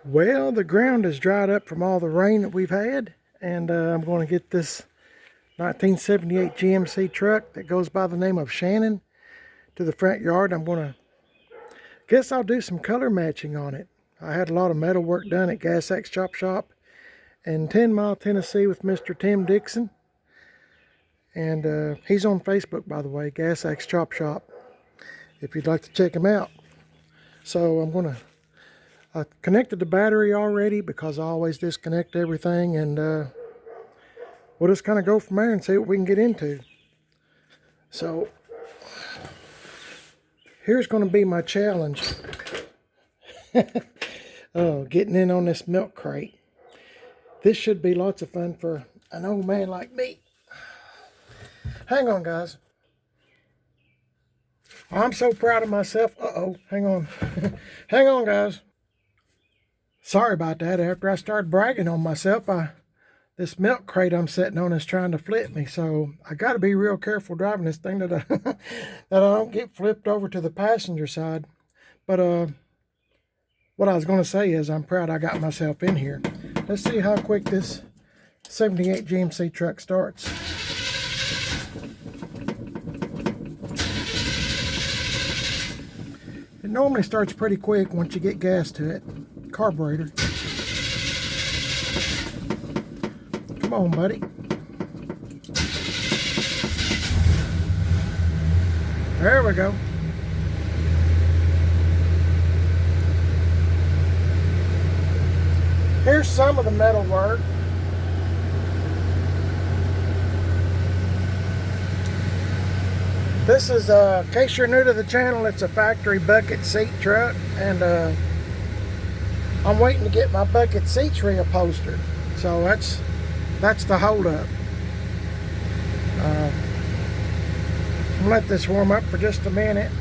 Well, the ground has dried up from all the rain that we've had, and I'm going to get this 1978 GMC truck that goes by the name of Shannon to the front yard. I'm going to, guess I'll do some color matching on it. I had a lot of metal work done at Gas X Chop Shop in 10 Mile, Tennessee with Mr. Tim Dixon. And he's on Facebook, by the way, Gas X Chop Shop, if you'd like to check him out. So I'm going to, I connected the battery already because I always disconnect everything, and we'll just kind of go from there and see what we can get into. So here's going to be my challenge. Oh, getting in on this milk crate. This should be lots of fun for an old man like me. Hang on, guys. I'm so proud of myself. Uh-oh, hang on. Hang on, guys. Sorry about that. After I started bragging on myself, this milk crate I'm sitting on is trying to flip me. So I got to be real careful driving this thing that I, that I don't get flipped over to the passenger side. But what I was going to say is I'm proud I got myself in here. Let's see how quick this 78 GMC truck starts. It normally starts pretty quick once you get gas to it. Carburetor. Come on, buddy. There we go. Here's some of the metal work. This is, in case you're new to the channel, it's a factory bucket seat truck, and I'm waiting to get my bucket seats reupholstered. So that's the holdup. I'm gonna let this warm up for just a minute.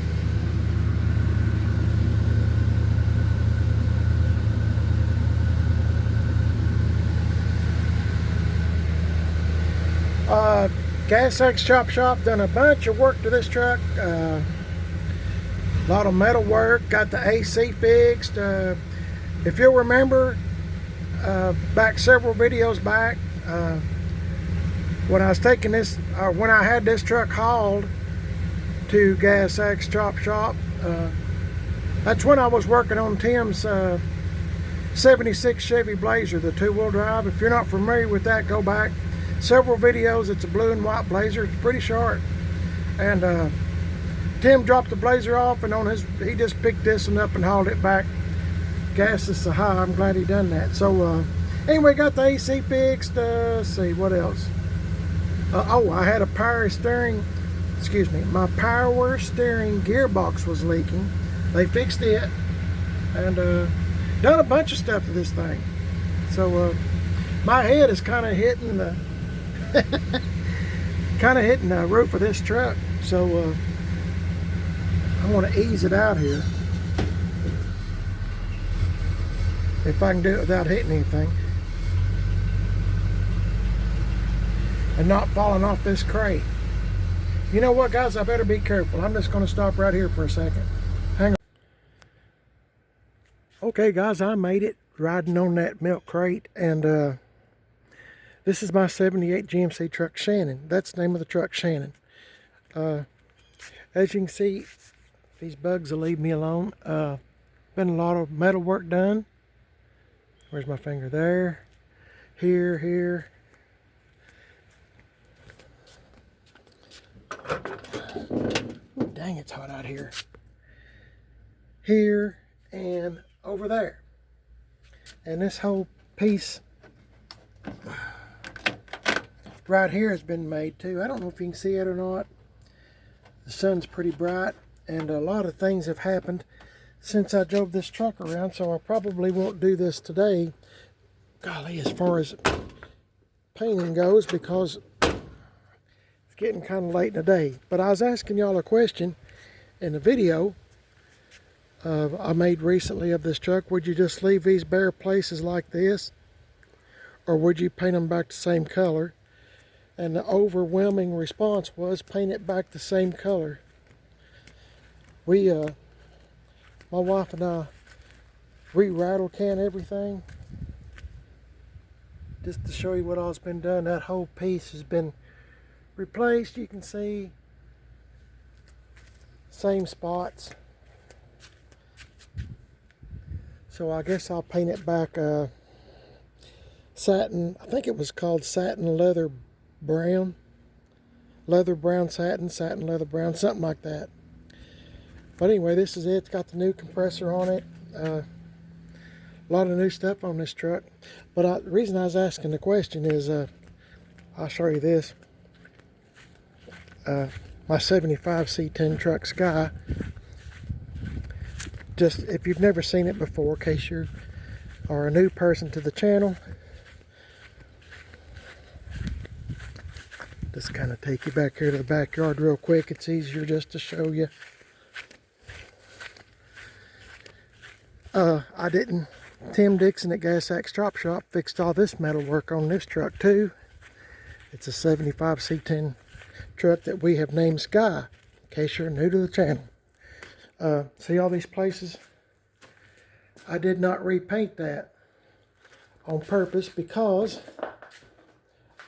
Gas X Chop Shop done a bunch of work to this truck. A lot of metal work. Got the AC fixed. If you'll remember, back several videos back, when I was taking this, when I had this truck hauled to Gas X Chop Shop, that's when I was working on Tim's 76 Chevy Blazer, the two-wheel drive. If you're not familiar with that, go back several videos. It's a blue and white Blazer. It's pretty sharp. And Tim dropped the Blazer off, and on his, he just picked this one up and hauled it back. Gas is so high. I'm glad he done that. So anyway, got the AC fixed. Let's see what else. Oh, I had a power steering. Excuse me. My power steering gearbox was leaking. They fixed it, and done a bunch of stuff to this thing. So my head is kind of hitting the roof of this truck. So I want to ease it out here. If I can do it without hitting anything. And not falling off this crate. You know what, guys? I better be careful. I'm just going to stop right here for a second. Hang on. Okay, guys, I made it riding on that milk crate. And this is my 78 GMC truck, Shannon. That's the name of the truck, Shannon. As you can see, these bugs will leave me alone. Been a lot of metal work done. Where's my finger? There. Here, here. Ooh, dang, it's hot out here. Here and over there. And this whole piece right here has been made too. I don't know if you can see it or not. The sun's pretty bright, and a lot of things have happened since I drove this truck around, so I probably won't do this today, golly, as far as painting goes, because it's getting kind of late in the day. But I was asking y'all a question in a video I made recently of this truck. Would you just leave these bare places like this, or would you paint them back the same color? And the overwhelming response was paint it back the same color. We my wife and I re-rattle can everything. Just to show you what all's been done. That whole piece has been replaced. You can see same spots. So I guess I'll paint it back satin. I think it was called satin leather brown. Leather brown satin, satin leather brown, something like that. But anyway, this is it. It's got the new compressor on it. A lot of new stuff on this truck. But the reason I was asking the question is, I'll show you this. My 75 C10 truck Sky. Just if you've never seen it before, in case you are a new person to the channel, just kind of take you back here to the backyard real quick. It's easier just to show you. Tim Dixon at Gas Axe Chop Shop fixed all this metal work on this truck too. It's a 75 C10 truck that we have named Sky, in case you're new to the channel. See all these places? I did not repaint that on purpose because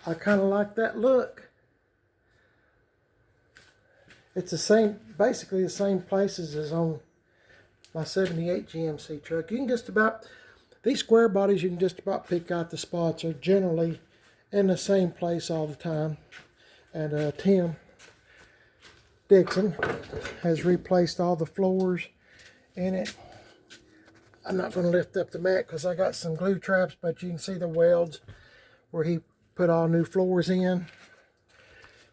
I kind of like that look. It's the same, basically the same places as on my 78 GMC truck. You can just about, these square bodies, you can just about pick out the spots are generally in the same place all the time. And Tim Dixon has replaced all the floors in it. I'm not going to lift up the mat because I got some glue traps, but you can see the welds where he put all new floors in.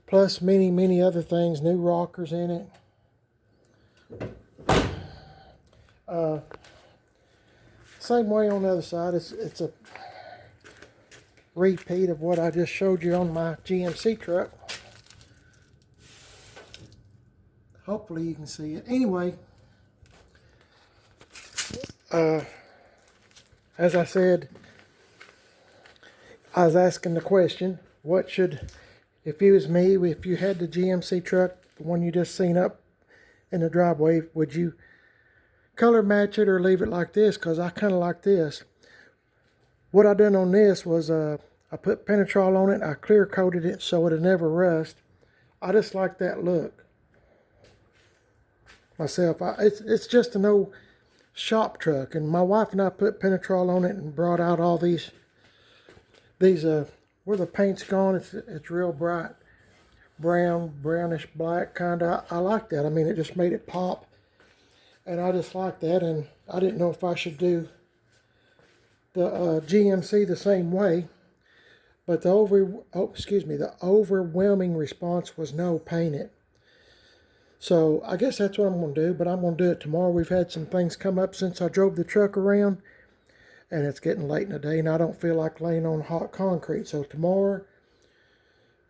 Plus many other things, new rockers in it. Same way on the other side. It's a repeat of what I just showed you on my GMC truck. Hopefully you can see it. Anyway, as I said, I was asking the question, what should, if it was me, if you had the GMC truck, the one you just seen up in the driveway, would you color match it or leave it like this? Because I kind of like this. What I done on this was I put Penetrol on it. I clear coated it so it'll never rust. I just like that look myself. It's just an old shop truck, and my wife and I put Penetrol on it and brought out all these where the paint's gone. It's real bright brown, brownish black kind of. I like that. I mean, it just made it pop, and I just like that. And I didn't know if I should do the GMC the same way, but the overwhelming response was no, paint it. So I guess that's what I'm going to do, but I'm going to do it tomorrow. We've had some things come up since I drove the truck around, and it's getting late in the day, and I don't feel like laying on hot concrete. So tomorrow,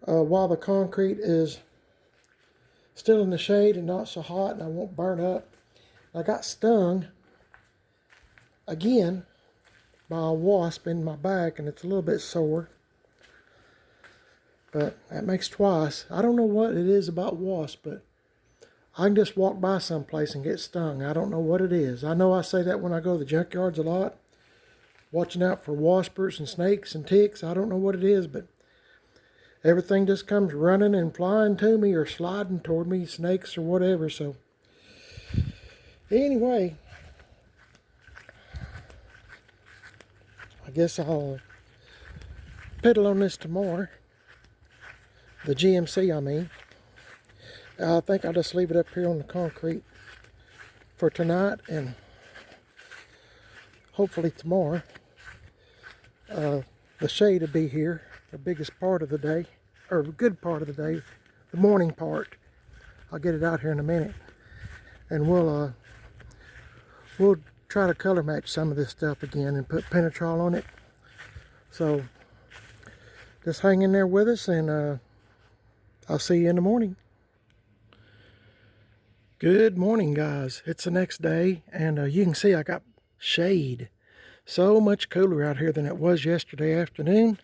while the concrete is still in the shade and not so hot and I won't burn up, I got stung again by a wasp in my back, and it's a little bit sore. But that makes twice. I don't know what it is about wasps, but I can just walk by someplace and get stung. I don't know what it is. I know I say that when I go to the junkyards a lot, watching out for waspers and snakes and ticks. I don't know what it is, but everything just comes running and flying to me or sliding toward me, snakes or whatever. So anyway, I guess I'll pedal on this tomorrow. The GMC, I mean. I think I'll just leave it up here on the concrete for tonight, and hopefully tomorrow the shade will be here the biggest part of the day, or a good part of the day, the morning part. I'll get it out here in a minute, and we'll try to color match some of this stuff again and put Penetrol on it. So just hang in there with us, and I'll see you in the morning. Good morning, guys. It's the next day, and you can see I got shade. So much cooler out here than it was yesterday afternoon.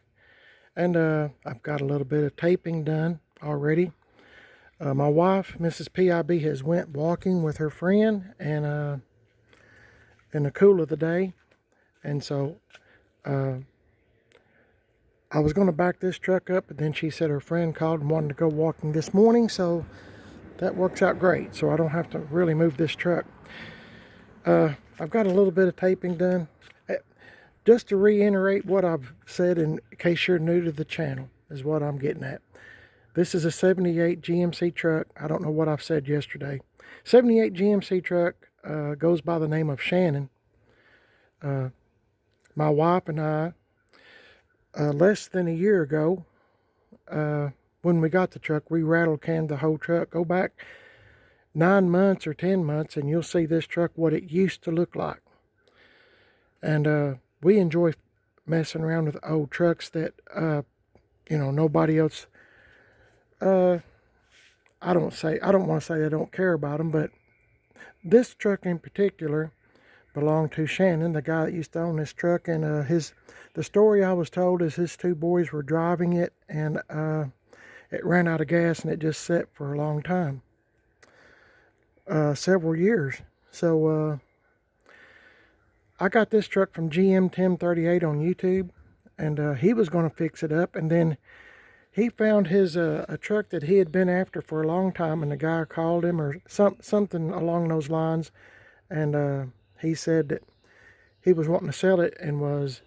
And I've got a little bit of taping done already. My wife, Mrs. PIB, has went walking with her friend, and in the cool of the day. And so I was going to back this truck up, but then she said her friend called and wanted to go walking this morning, so that works out great. So I don't have to really move this truck. I've got a little bit of taping done. Just to reiterate what I've said in case you're new to the channel, is what I'm getting at. This is a 78 GMC truck. I don't know what I've said yesterday. 78 GMC truck goes by the name of Shannon. My wife and I, less than a year ago, when we got the truck, we rattle canned the whole truck. Go back 9 months or 10 months and you'll see this truck what it used to look like. And we enjoy messing around with old trucks that you know, nobody else, I don't want to say I don't care about them, but this truck in particular belonged to Shannon, the guy that used to own this truck. And the story I was told is his two boys were driving it, and it ran out of gas and it just sat for a long time, several years. So I got this truck from GM1038 on YouTube, and he was going to fix it up. And then he found his a truck that he had been after for a long time, and the guy called him or something along those lines, and he said that he was wanting to sell it and was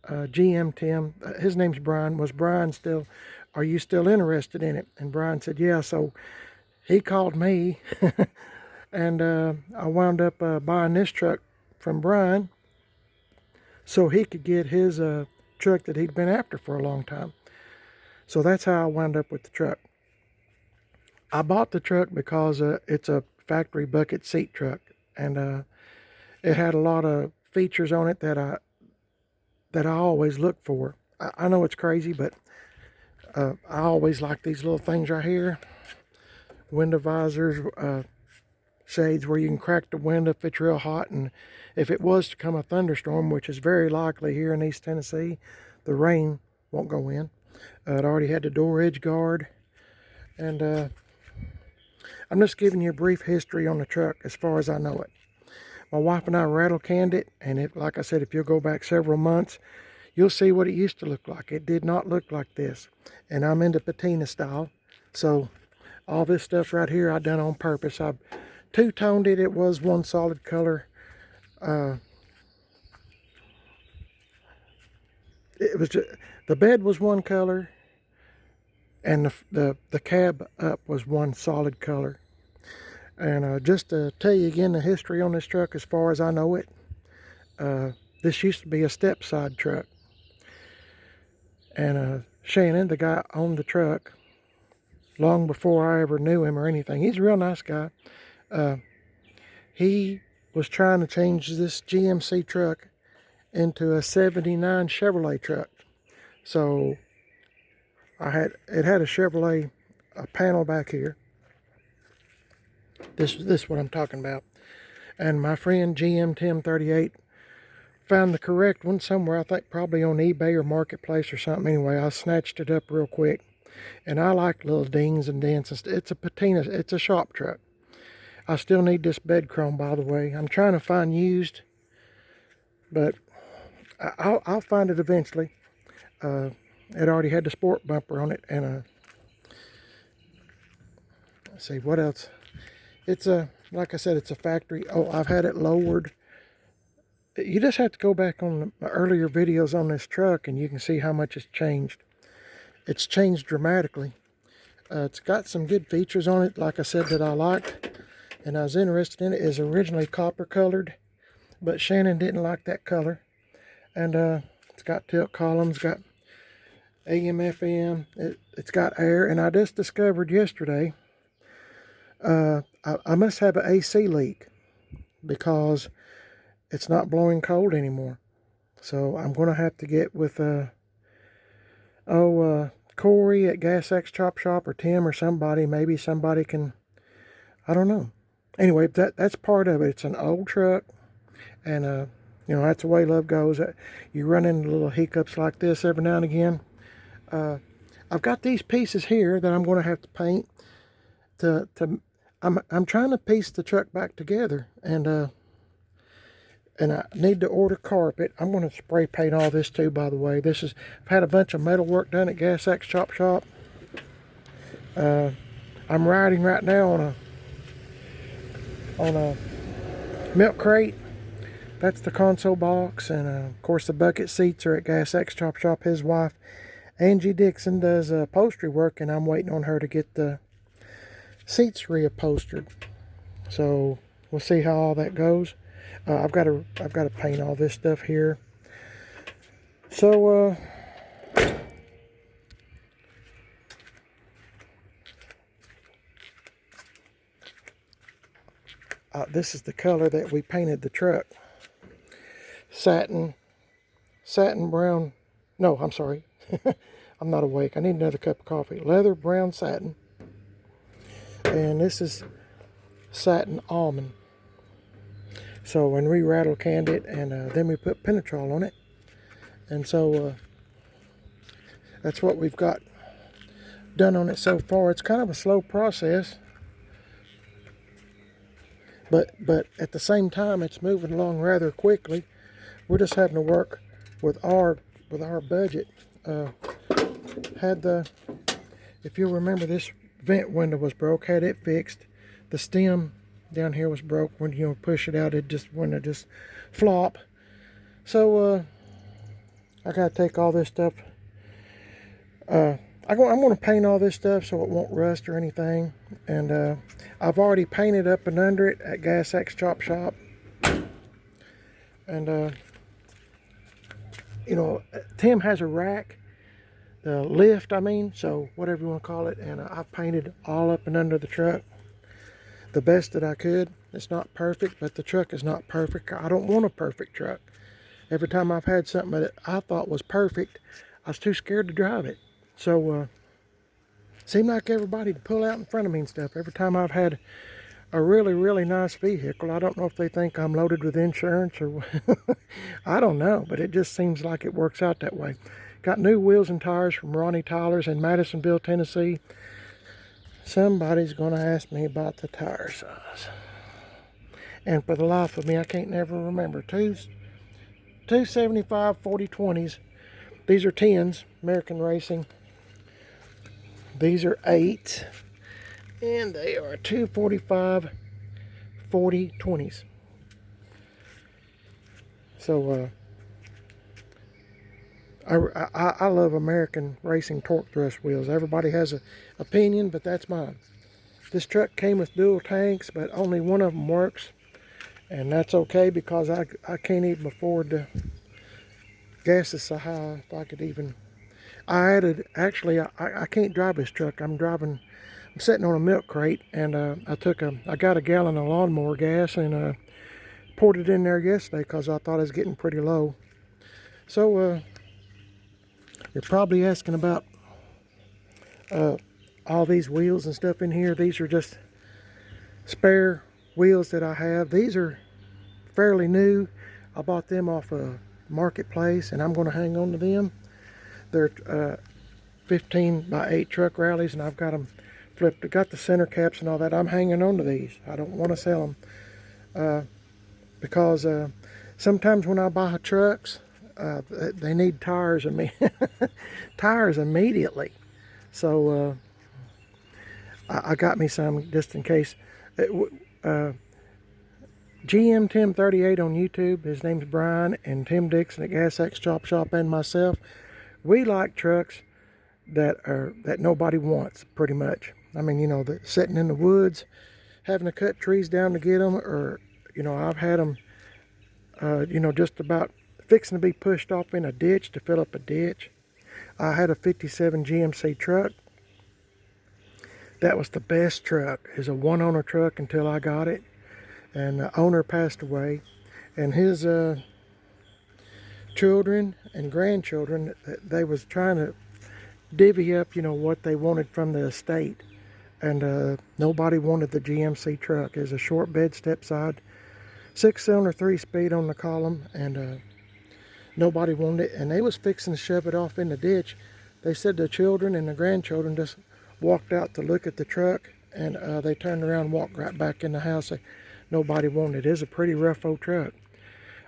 GM10. His name's Brian. Was Brian still? Are you still interested in it? And Brian said, yeah. So he called me, and I wound up buying this truck from Brian, so he could get his truck that he'd been after for a long time. So that's how I wound up with the truck. I bought the truck because it's a factory bucket seat truck, and it had a lot of features on it that I always look for. I know it's crazy, but I always like these little things right here. Window visors, shades where you can crack the window if it's real hot, and if it was to come a thunderstorm, which is very likely here in East Tennessee, the rain won't go in. It already had the door edge guard, and I'm just giving you a brief history on the truck as far as I know it. My wife and I rattle canned it, and like I said, if you'll go back several months, you'll see what it used to look like. It did not look like this, and I'm into patina style, so all this stuff right here I done on purpose. I've two-toned it. It was one solid color. It was just, the bed was one color, and the cab up was one solid color. And just to tell you again the history on this truck as far as I know it, this used to be a step side truck. And Shannon, the guy owned the truck long before I ever knew him or anything. He's a real nice guy. He was trying to change this GMC truck into a 79 Chevrolet truck. So it had a Chevrolet panel back here. This is what I'm talking about. And my friend GM1038 found the correct one somewhere. I think probably on eBay or Marketplace or something. Anyway, I snatched it up real quick. And I like little dings and dents. It's a patina. It's a shop truck. I still need this bed chrome, by the way. I'm trying to find used, but I'll find it eventually. It already had the sport bumper on it, and let's see what else. It's like I said, it's a factory. Oh, I've had it lowered. You just have to go back on the earlier videos on this truck, and you can see how much it's changed. It's changed dramatically. It's got some good features on it, like I said, that I liked, and I was interested in it. It's originally copper colored, but Shannon didn't like that color. And it's got tilt columns, got AM, FM, it's got air. And I just discovered yesterday, I must have an AC leak because it's not blowing cold anymore. So I'm going to have to get with Corey at Gas X Chop Shop, or Tim or somebody. Maybe somebody can, I don't know. Anyway, that's part of it. It's an old truck, and you know, that's the way love goes. You run into little hiccups like this every now and again. I've got these pieces here that I'm going to have to paint. I'm trying to piece the truck back together, and and I need to order carpet. I'm going to spray paint all this too, by the way. I've had a bunch of metal work done at Gas X Chop Shop. I'm riding right now on a milk crate. That's the console box, and of course the bucket seats are at Gas X Chop Shop. His wife, Angie Dixon, does upholstery work, and I'm waiting on her to get the seats reupholstered. So we'll see how all that goes. I've got to paint all this stuff here. So this is the color that we painted the truck. Satin brown. No, I'm sorry. I'm not awake. I need another cup of coffee. Leather brown satin. And this is satin almond. So when we rattle canned it, and then we put Penetrol on it. And so that's what we've got done on it so far. It's kind of a slow process. But at the same time, it's moving along rather quickly. We're just having to work with our budget. If you'll remember, this vent window was broke. Had it fixed. The stem down here was broke. When you push it out, it just flop. So I gotta take all this stuff. I'm going to paint all this stuff so it won't rust or anything. And I've already painted up and under it at Gas X Chop Shop. And Tim has a rack, the lift, so whatever you want to call it. And I've painted all up and under the truck the best that I could. It's not perfect, but the truck is not perfect. I don't want a perfect truck. Every time I've had something that I thought was perfect, I was too scared to drive it. So seemed like everybody would pull out in front of me and stuff. Every time I've had a really, really nice vehicle, I don't know if they think I'm loaded with insurance or I don't know, but it just seems like it works out that way. Got new wheels and tires from Ronnie Tyler's in Madisonville, Tennessee. Somebody's going to ask me about the tire size. And for the life of me, I can't never remember. 275 40/20s. These are 10s, American Racing. These are 8s. And they are 245 40/20s. So I love American Racing torque thrust wheels. Everybody has an opinion, but that's mine. This truck came with dual tanks, but only one of them works. And that's okay, because I can't even afford to gas is so high. If I could even, I can't drive this truck. I'm sitting on a milk crate, and I got a gallon of lawnmower gas and poured it in there yesterday because I thought it was getting pretty low. So you're probably asking about all these wheels and stuff in here. These are just spare wheels that I have. These are fairly new. I bought them off a marketplace, and I'm going to hang on to them. They're 15 by 8 truck rallies, and I've got them flipped. I got the center caps and all that. I'm hanging on to these. I don't want to sell them because sometimes when I buy trucks, they need tires immediately. So I got me some just in case. GM Tim 38 on YouTube. His name's Brian, and Tim Dixon at Gas X Chop Shop, and myself. We like trucks that nobody wants, pretty much. Sitting in the woods, having to cut trees down to get them, or I've had them, just about fixing to be pushed off in a ditch to fill up a ditch. I had a 57 GMC truck. That was the best truck. It was a one-owner truck until I got it, and the owner passed away, and his children and grandchildren, they was trying to divvy up, what they wanted from the estate, and nobody wanted the GMC truck. It was a short bed step side, 6-cylinder 3-speed on the column, and nobody wanted it, and they was fixing to shove it off in the ditch. They said the children and the grandchildren just walked out to look at the truck, and they turned around and walked right back in the house. Nobody wanted it. It was a pretty rough old truck.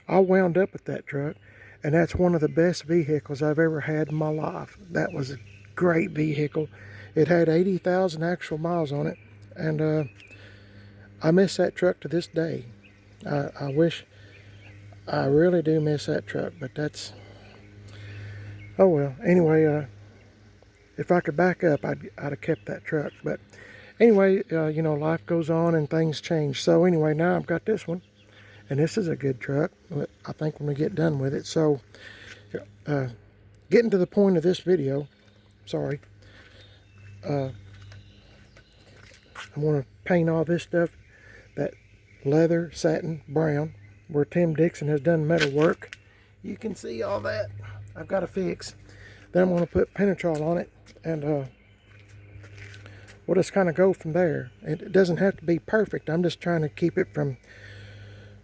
I wound up with that truck, and that's one of the best vehicles I've ever had in my life. That was a great vehicle. It had 80,000 actual miles on it, and I miss that truck to this day. I really do miss that truck, but that's, oh well. Anyway, if I could back up, I'd have kept that truck. But anyway, you know, life goes on and things change. So anyway, now I've got this one, and this is a good truck, I think, when we get done with it. So getting to the point of this video, sorry, I want to paint all this stuff, that leather, satin, brown, where Tim Dixon has done metal work. You can see all that. I've got to fix. Then I'm going to put Penetrol on it, and we'll just kind of go from there. It doesn't have to be perfect. I'm just trying to keep it from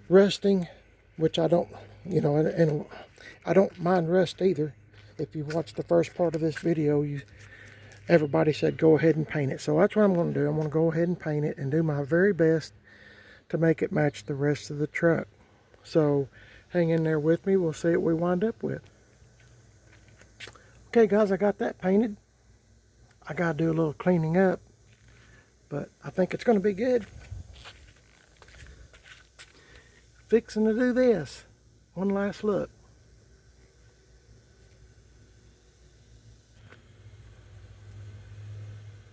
rusting, which I don't, you know, and I don't mind rust either. If you watched the first part of this video, everybody said go ahead and paint it. So that's what I'm going to do. I'm going to go ahead and paint it and do my very best to make it match the rest of the truck. So hang in there with me. We'll see what we wind up with. Okay guys, I got that painted. I got to do a little cleaning up, but I think it's going to be good. Fixing to do this. One last look.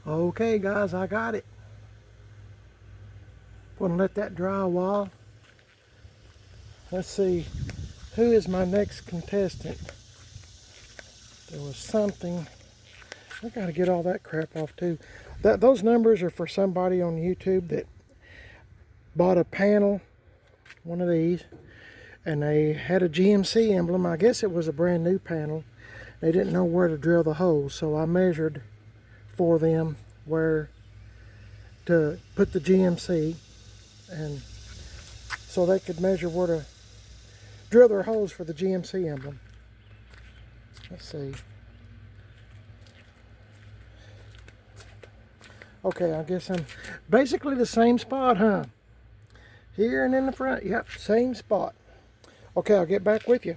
Okay guys, I got it. Gonna let that dry a while. Let's see, who is my next contestant? There was something. I gotta get all that crap off too. Those numbers are for somebody on YouTube that bought a panel, one of these, and they had a GMC emblem. I guess it was a brand new panel. They didn't know where to drill the holes, so I measured for them where to put the GMC, and so they could measure where to drill their holes for the GMC emblem. Let's see. Okay, I guess I'm basically the same spot, huh? Here and in the front. Yep, same spot. Okay, I'll get back with you.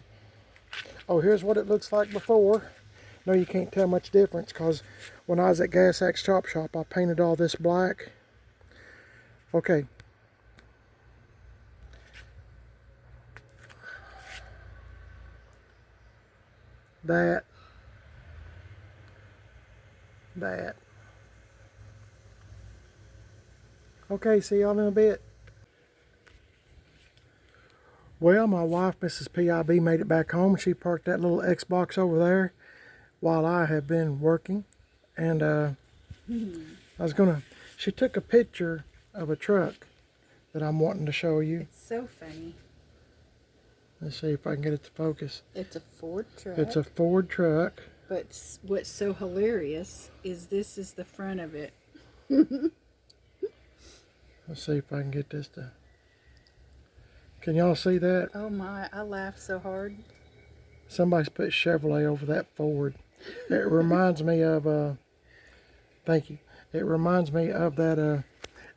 Oh, here's what it looks like before. No, you can't tell much difference, because when I was at Gas X Chop Shop, I painted all this black. Okay. That. Okay, see y'all in a bit. Well, my wife, Mrs. PIB, made it back home. She parked that little Xbox over there while I have been working. And she took a picture of a truck that I'm wanting to show you. It's so funny. Let's see if I can get it to focus. It's a Ford truck. It's a Ford truck. But what's so hilarious is this is the front of it. Let's see if I can get this to... Can y'all see that? Oh my, I laughed so hard. Somebody's put Chevrolet over that Ford. It reminds me of, thank you. It reminds me of that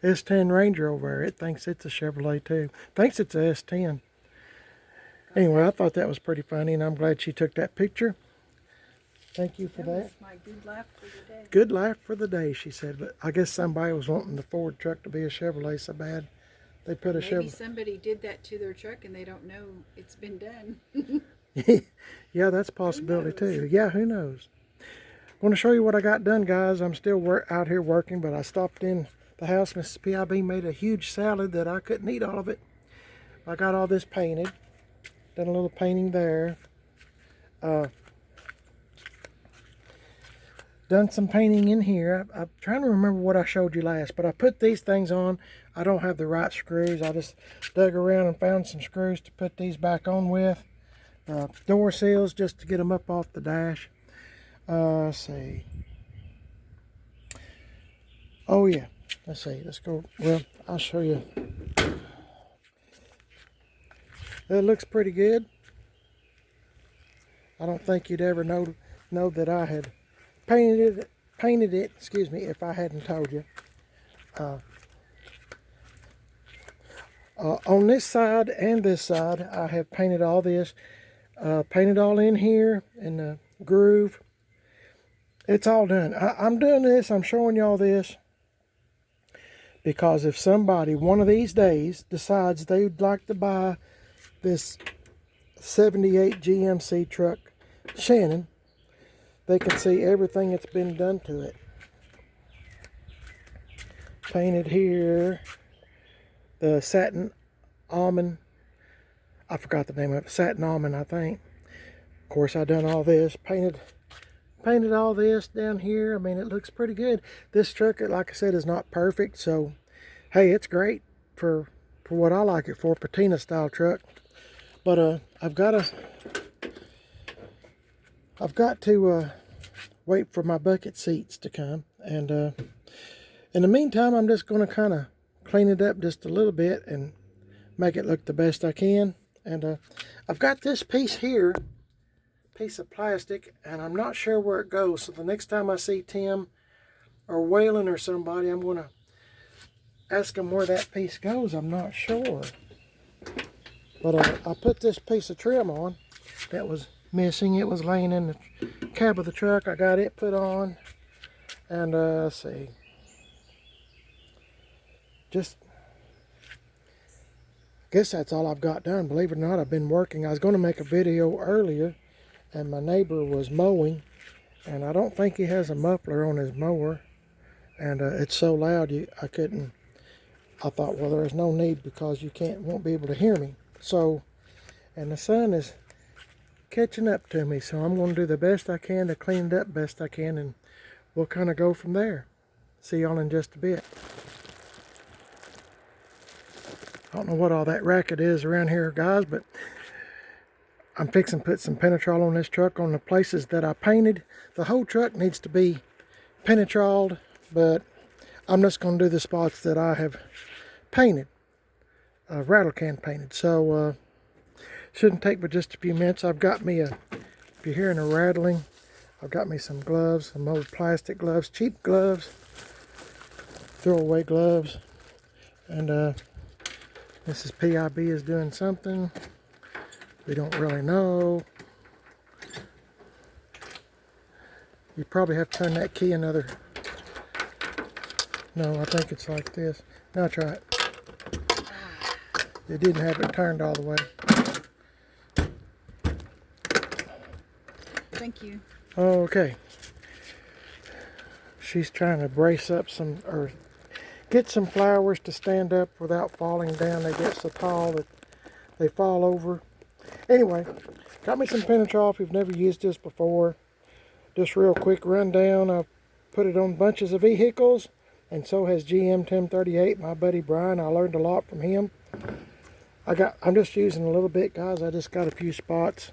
S10 Ranger over there. It thinks it's a Chevrolet too. Thinks it's a S10. Anyway, I thought that was pretty funny, and I'm glad she took that picture. Thank you for that. Was my good laugh for the day. Good laugh for the day, she said. But I guess somebody was wanting the Ford truck to be a Chevrolet so bad. They put a Chevrolet. Maybe somebody did that to their truck and they don't know it's been done. Yeah, that's a possibility too. Yeah, who knows? I want to show you what I got done, guys. I'm still out here working, but I stopped in the house. Mrs. PIB made a huge salad that I couldn't eat all of it. I got all this painted. Done a little painting there. Done some painting in here. I'm trying to remember what I showed you last, but I put these things on. I don't have the right screws. I just dug around and found some screws to put these back on with. Door seals just to get them up off the dash. Let's see. Oh yeah, let's see. Let's go. Well, I'll show you. It looks pretty good. I don't think you'd ever know that I had painted it, excuse me, if I hadn't told you. On this side and this side, I have painted all this. Painted all in here in the groove. It's all done. I'm doing this, I'm showing y'all this, because if somebody one of these days decides they'd like to buy this 78 GMC truck, Shannon, they can see everything that's been done to it. Painted here, the satin almond, I forgot the name of it, satin almond I think. Of course I done all this, painted all this down here. I mean, it looks pretty good. This truck, like I said, is not perfect, so hey, it's great for what I like it for, patina style truck. But I've got to wait for my bucket seats to come, and in the meantime I'm just going to kind of clean it up just a little bit and make it look the best I can. And I've got this piece here, piece of plastic, and I'm not sure where it goes, so the next time I see Tim or Waylon or somebody, I'm going to ask them where that piece goes. I'm not sure, but I put this piece of trim on that was missing. It was laying in the cab of the truck. I got it put on, and let's see, just guess that's all I've got done. Believe it or not, I've been working. I was going to make a video earlier, and my neighbor was mowing, and I don't think he has a muffler on his mower, and it's so loud I couldn't. I thought, well, there's no need, because you won't be able to hear me. So, and the sun is catching up to me, so I'm going to do the best I can to clean it up best I can, and we'll kind of go from there. See y'all in just a bit. I don't know what all that racket is around here, guys, but I'm fixing to put some Penetrol on this truck on the places that I painted. The whole truck needs to be Penetroled, but I'm just going to do the spots that I have painted, rattle can painted. So shouldn't take but just a few minutes. I've got me if you're hearing a rattling, I've got me some gloves, some old plastic gloves, cheap gloves, throwaway gloves, and Mrs. PIB is doing something. We don't really know. You probably have to turn that key another. No, I think it's like this. Now try it. It didn't have it turned all the way. Thank you. Okay. She's trying to brace up or get some flowers to stand up without falling down. They get so tall that they fall over. Anyway, got me some Penetrol if you've never used this before. Just real quick rundown. I've put it on bunches of vehicles, and so has GM 1038, my buddy Brian. I learned a lot from him. I'm just using a little bit, guys. I just got a few spots.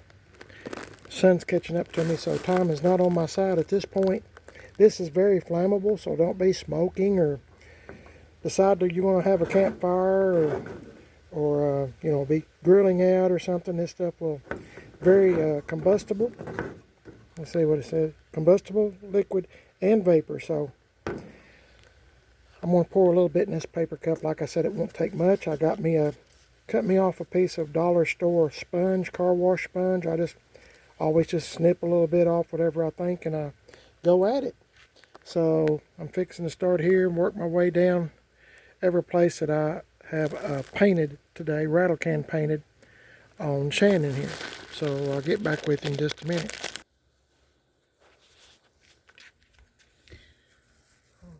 Sun's catching up to me, so time is not on my side at this point. This is very flammable, so don't be smoking or decide that you want to have a campfire or you know, be grilling out or something. This stuff will very combustible. Let's see what it says: combustible, liquid, and vapor. So I'm going to pour a little bit in this paper cup. Like I said, it won't take much. I got me cut me off a piece of dollar store sponge, car wash sponge. I just always just snip a little bit off whatever I think, and I go at it. So I'm fixing to start here and work my way down every place that I have painted today, rattle can painted on Shannon here. So I'll get back with you in just a minute.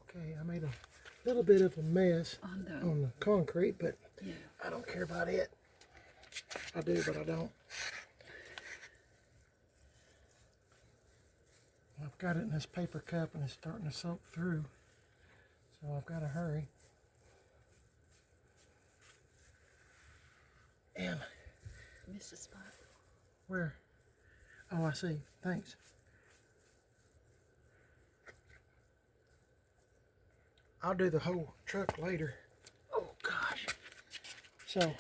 Okay, I made a little bit of a mess on the concrete, but yeah, I don't care about it. I do, but I don't. I've got it in this paper cup and it's starting to soak through, so I've got to hurry. And missed a spot. Where? Oh, I see. Thanks. I'll do the whole truck later. Oh gosh. So I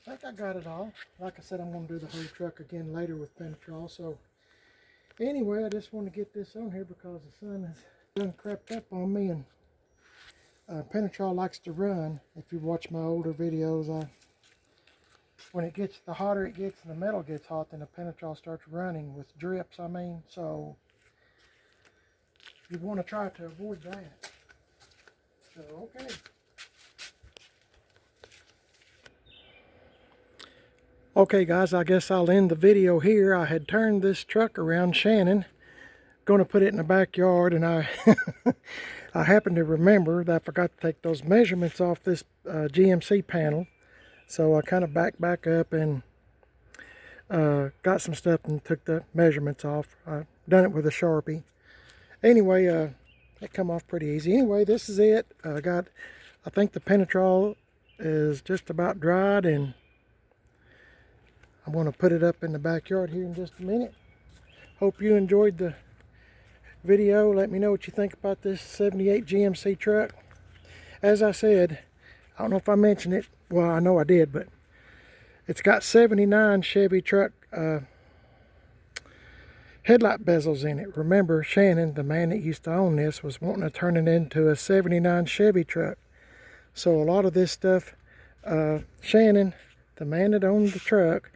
think I got it all. Like I said, I'm going to do the whole truck again later with Penetrol. So anyway, I just want to get this on here because the sun has done crept up on me, and Penetrol likes to run. If you watch my older videos, when it gets, the hotter it gets and the metal gets hot, then the Penetrol starts running with drips, I mean. So you want to try to avoid that. So, okay. Okay guys, I guess I'll end the video here. I had turned this truck around, Shannon, going to put it in the backyard, and I I happened to remember that I forgot to take those measurements off this GMC panel. So I kind of backed back up and got some stuff and took the measurements off. I done it with a Sharpie. Anyway, it come off pretty easy. Anyway, this is it. I think the Penetrol is just about dried, and I'm going to put it up in the backyard here in just a minute. Hope you enjoyed the video. Let me know what you think about this 78 GMC truck. As I said, I don't know if I mentioned it. Well, I know I did, but it's got 79 Chevy truck headlight bezels in it. Remember, Shannon, the man that used to own this, was wanting to turn it into a 79 Chevy truck. So a lot of this stuff, Shannon, the man that owned the truck,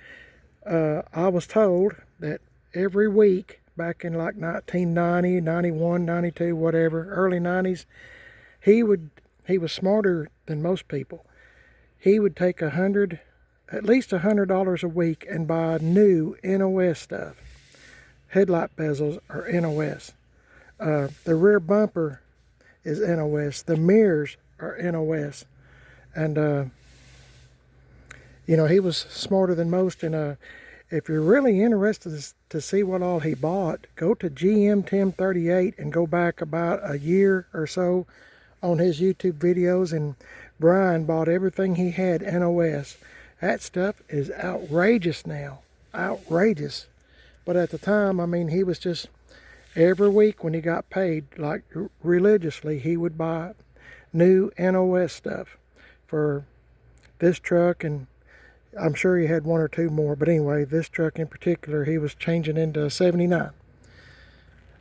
I was told that every week back in like 1990, 91, 92, whatever, early 90s, he was smarter than most people. He would take at least $100 a week and buy new NOS stuff. Headlight bezels are NOS. The rear bumper is NOS. The mirrors are NOS. And you know, he was smarter than most. And if you're really interested to see what all he bought, go to GM1038 and go back about a year or so on his YouTube videos, and Brian bought everything he had NOS. That stuff is outrageous now. Outrageous. But at the time, I mean, he was just, every week when he got paid, like religiously, he would buy new NOS stuff for this truck, and I'm sure he had one or two more. But anyway, this truck in particular, he was changing into a 79.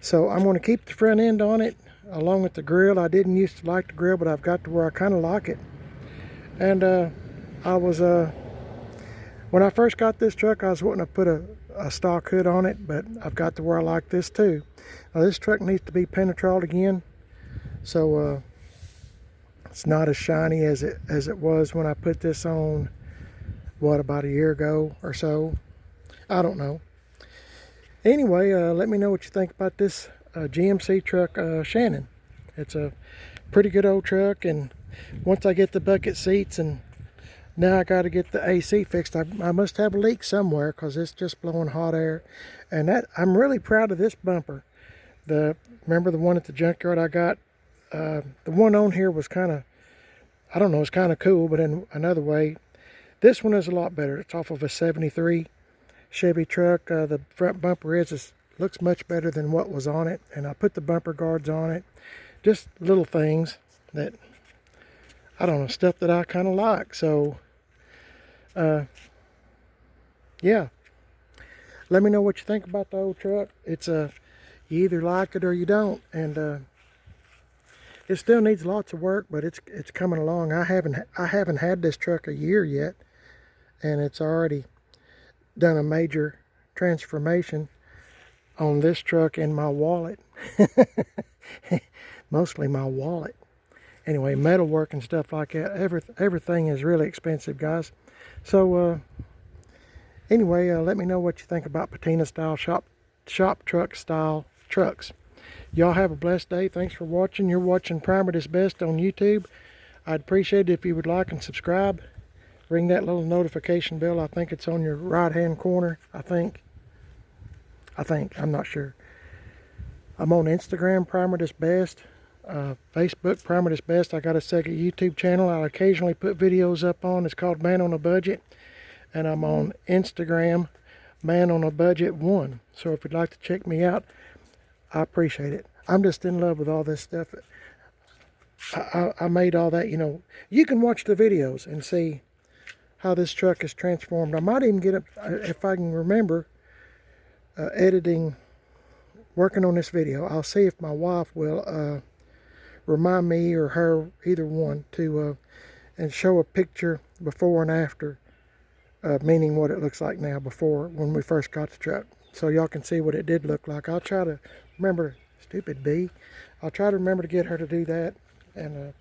So I'm going to keep the front end on it, along with the grill. I didn't used to like the grill, but I've got to where I kind of like it. And when I first got this truck, I was wanting to put a stock hood on it, but I've got to where I like this too. Now this truck needs to be Penetrol again, so it's not as shiny as it was when I put this on, what, about a year ago or so. I don't know. Anyway, let me know what you think about this GMC truck, Shannon. It's a pretty good old truck, and once I get the bucket seats, and now I got to get the AC fixed. I must have a leak somewhere because it's just blowing hot air. And that, I'm really proud of this bumper. Remember the one at the junkyard I got? The one on here was kind of, I don't know, it's kind of cool, but in another way, this one is a lot better. It's off of a 73 Chevy truck. The front bumper looks much better than what was on it. And I put the bumper guards on it. Just little things that, I don't know, stuff that I kind of like. So, yeah. Let me know what you think about the old truck. It's you either like it or you don't. And it still needs lots of work, but it's coming along. I haven't had this truck a year yet, and it's already done a major transformation on this truck and my wallet. Mostly my wallet. Anyway, metalwork and stuff like that, everything is really expensive, guys. So anyway, let me know what you think about patina style shop truck style trucks. Y'all have a blessed day. Thanks for watching. You're watching Primer This Best on YouTube. I'd appreciate it if you would like and subscribe. Ring that little notification bell. I think it's on your right hand corner. I think, I'm not sure. I'm on Instagram, Primer This Best. Facebook, Primer This Best. I got a second YouTube channel I occasionally put videos up on. It's called Man on a Budget. And I'm on Instagram, Man on a Budget 1. So if you'd like to check me out, I appreciate it. I'm just in love with all this stuff. I made all that, you know. You can watch the videos and see how this truck is transformed. I might even get up, if I can remember, working on this video. I'll see if my wife will remind me or her, either one, to and show a picture before and after, meaning what it looks like now before when we first got the truck, so y'all can see what it did look like. I'll try to remember, stupid bee, I'll try to remember to get her to do that, and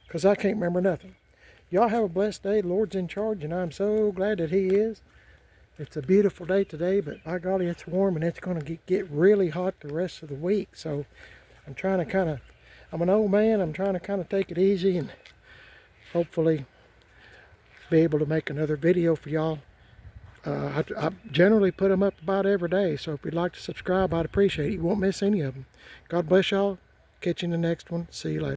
because I can't remember nothing. Y'all have a blessed day. The Lord's in charge, and I'm so glad that He is. It's a beautiful day today, but by golly, it's warm, and it's going to get really hot the rest of the week. So I'm trying to I'm an old man. I'm trying to kind of take it easy and hopefully be able to make another video for y'all. I generally put them up about every day, so if you'd like to subscribe, I'd appreciate it. You won't miss any of them. God bless y'all. Catch you in the next one. See you later.